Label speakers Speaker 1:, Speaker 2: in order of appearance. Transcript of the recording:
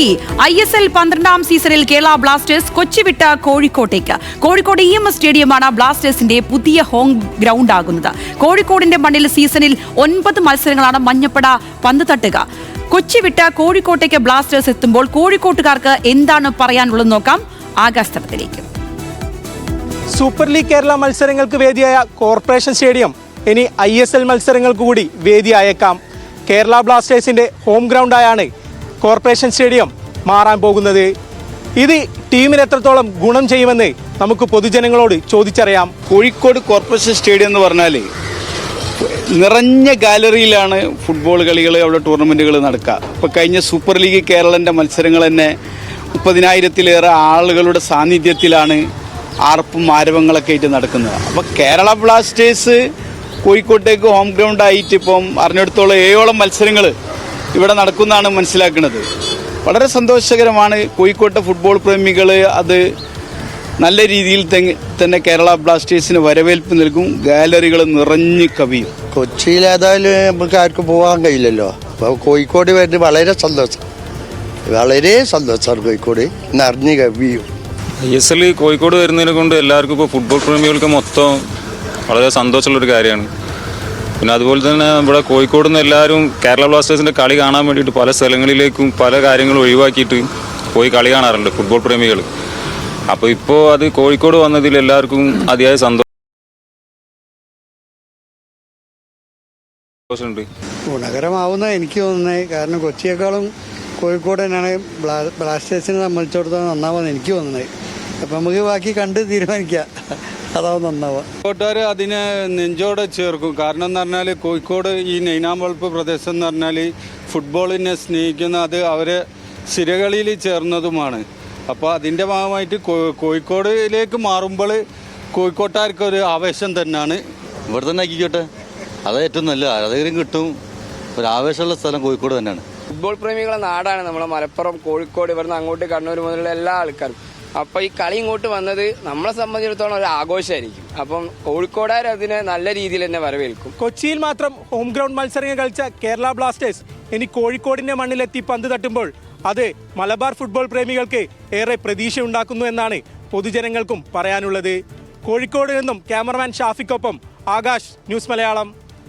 Speaker 1: ISL 12ാം സീസണിൽ Kerala Blasters Kochi വിട്ട കോഴിക്കോട്ടേക്ക്. കോഴിക്കോട് EMS സ്റ്റേഡിയമാണ് ബ്ലാസ്റ്റേഴ്സിന്റെ പുതിയ ഹോം ഗ്രൗണ്ട് ആകുന്നത്. കോഴിക്കോടിന്റെ മണ്ണിൽ സീസണിൽ 9 മത്സരങ്ങളാണ് മഞ്ഞപ്പട പന്ത് തട്ടുക. കൊച്ചി വിട്ട കോഴിക്കോട്ടേക്ക് ബ്ലാസ്റ്റേഴ്സ് എത്തുമ്പോൾ കോഴിക്കോട്ടുകാർക്ക് എന്താണ് പറയാനുള്ളത് നോക്കാം. ആകാശത്തലത്തിലേക്ക്.
Speaker 2: സൂപ്പർ ലീഗ് കേരള മത്സരങ്ങൾക്ക് വേദിയായ കോർപ്പറേഷൻ സ്റ്റേഡിയം ഇനി ISL മത്സരങ്ങൾക്ക് കൂടി വേദിയായേക്കാം. കേരള ബ്ലാസ്റ്റേഴ്സിന്റെ ഹോം ഗ്രൗണ്ടായാണ് കോർപ്പറേഷൻ സ്റ്റേഡിയം മാറാൻ പോകുന്നത്. ഇത് ടീമിന് എത്രത്തോളം ഗുണം ചെയ്യുമെന്ന് നമുക്ക് പൊതുജനങ്ങളോട് ചോദിച്ചറിയാം.
Speaker 3: കോഴിക്കോട് കോർപ്പറേഷൻ സ്റ്റേഡിയം എന്ന് പറഞ്ഞാൽ നിറഞ്ഞ ഗാലറിയിലാണ് ഫുട്ബോൾ കളികൾ, അവിടെ ടൂർണമെൻറ്റുകൾ നടക്കുക. ഇപ്പോൾ കഴിഞ്ഞ സൂപ്പർ ലീഗ് കേരളൻ്റെ മത്സരങ്ങൾ തന്നെ 30,000-ലേറെ ആളുകളുടെ സാന്നിധ്യത്തിലാണ് ആർപ്പും ആരവങ്ങളൊക്കെ ആയിട്ട് നടക്കുന്നത്. അപ്പോൾ കേരള ബ്ലാസ്റ്റേഴ്സ് കോഴിക്കോട്ടേക്ക് ഹോം ഗ്രൗണ്ട് ആയിട്ട് ഇപ്പം അറിഞ്ഞെടുത്തോളം 7ഓളം മത്സരങ്ങൾ ഇവിടെ നടക്കുന്നതാണ് മനസ്സിലാക്കുന്നത്. വളരെ സന്തോഷകരമാണ്. കോഴിക്കോട്ടെ ഫുട്ബോൾ പ്രേമികൾ അത് നല്ല രീതിയിൽ തന്നെ കേരള ബ്ലാസ്റ്റേഴ്സിന് വരവേൽപ്പ് നൽകും. ഗാലറികൾ നിറഞ്ഞു കവിയും.
Speaker 4: കൊച്ചിയിൽ ഏതായാലും നമുക്ക് ആർക്കും പോകാൻ കഴിയില്ലല്ലോ. അപ്പോൾ കോഴിക്കോട് വരുന്നത് വളരെ സന്തോഷം, വളരെ സന്തോഷമാണ്. കോഴിക്കോട് നിറഞ്ഞു കവിയും.
Speaker 5: ISL കോഴിക്കോട് വരുന്നതിനെ കൊണ്ട് എല്ലാവർക്കും ഇപ്പോൾ ഫുട്ബോൾ പ്രേമികൾക്ക് മൊത്തം വളരെ സന്തോഷമുള്ളൊരു കാര്യമാണ്. പിന്നെ അതുപോലെ തന്നെ ഇവിടെ കോഴിക്കോട് നിന്ന് എല്ലാവരും കേരള ബ്ലാസ്റ്റേഴ്സിൻ്റെ കളി കാണാൻ വേണ്ടിയിട്ട് പല സ്ഥലങ്ങളിലേക്കും പല കാര്യങ്ങളും ഒഴിവാക്കിയിട്ട് പോയി കളി കാണാറുണ്ട് ഫുട്ബോൾ പ്രേമികൾ. അപ്പോൾ ഇപ്പോൾ അത് കോഴിക്കോട് വന്നതിൽ എല്ലാവർക്കും അതിയായ സന്തോഷമുണ്ട്.
Speaker 6: ഗുണകരമാവുന്ന എനിക്ക് തോന്നുന്നത്. കാരണം കൊച്ചിയേക്കാളും കോഴിക്കോട് തന്നെയാണ് ബ്ലാസ്റ്റേഴ്സിനെ സംബന്ധിച്ചിടത്തോളം നന്നാവുമെന്ന് എനിക്ക് തോന്നുന്നത്. അപ്പം നമുക്ക് ബാക്കി കണ്ട് തീരുമാനിക്കാം അതാവും നന്നാവുക.
Speaker 7: കോഴിക്കോട്ടുകാർ അതിനെ നെഞ്ചോടെ ചേർക്കും. കാരണം എന്ന് പറഞ്ഞാൽ കോഴിക്കോട് ഈ നെയ്നാമ്പളപ്പ് പ്രദേശം എന്ന് പറഞ്ഞാൽ ഫുട്ബോളിനെ സ്നേഹിക്കുന്ന, അത് അവരെ സിരകളിൽ ചേർന്നതുമാണ്. അപ്പോൾ അതിൻ്റെ ഭാഗമായിട്ട് കോഴിക്കോടിലേക്ക് മാറുമ്പോൾ കോഴിക്കോട്ടുകാർക്കൊരു ആവേശം തന്നെയാണ്.
Speaker 8: ഇവിടെ തന്നെ ആക്കിക്കോട്ടെ, അത് ഏറ്റവും നല്ല ആരാധകരും കിട്ടും. ഒരു ആവേശമുള്ള സ്ഥലം കോഴിക്കോട് തന്നെയാണ്.
Speaker 9: ഫുട്ബോൾ പ്രേമികളുടെ നാടാണ് നമ്മളെ മലപ്പുറം, കോഴിക്കോട്, ഇവിടുന്ന് അങ്ങോട്ട് കണ്ണൂർ മുതലുള്ള എല്ലാ ആൾക്കാരും. അപ്പോൾ ഈ കളി ഇങ്ങോട്ട് വന്നത് നമ്മളെ സംബന്ധിച്ചിടത്തോളം ഒരു ആഘോഷമായിരിക്കും. അപ്പം കോഴിക്കോടുകാർ അതിനെ നല്ല രീതിയിൽ തന്നെ വരവേൽക്കും.
Speaker 2: കൊച്ചിയിൽ മാത്രം ഹോം ഗ്രൗണ്ട് മത്സരങ്ങൾ കളിച്ച കേരള ബ്ലാസ്റ്റേഴ്സ് ഇനി കോഴിക്കോടിന്റെ മണ്ണിലെത്തി പന്ത് തട്ടുമ്പോൾ അത് മലബാർ ഫുട്ബോൾ പ്രേമികൾക്ക് ഏറെ പ്രതീക്ഷ ഉണ്ടാക്കുന്നു എന്നാണ് പൊതുജനങ്ങൾക്കും പറയാനുള്ളത്. കോഴിക്കോട് നിന്നും ക്യാമറമാൻ ഷാഫിക്കൊപ്പം ആകാശ്, ന്യൂസ് മലയാളം.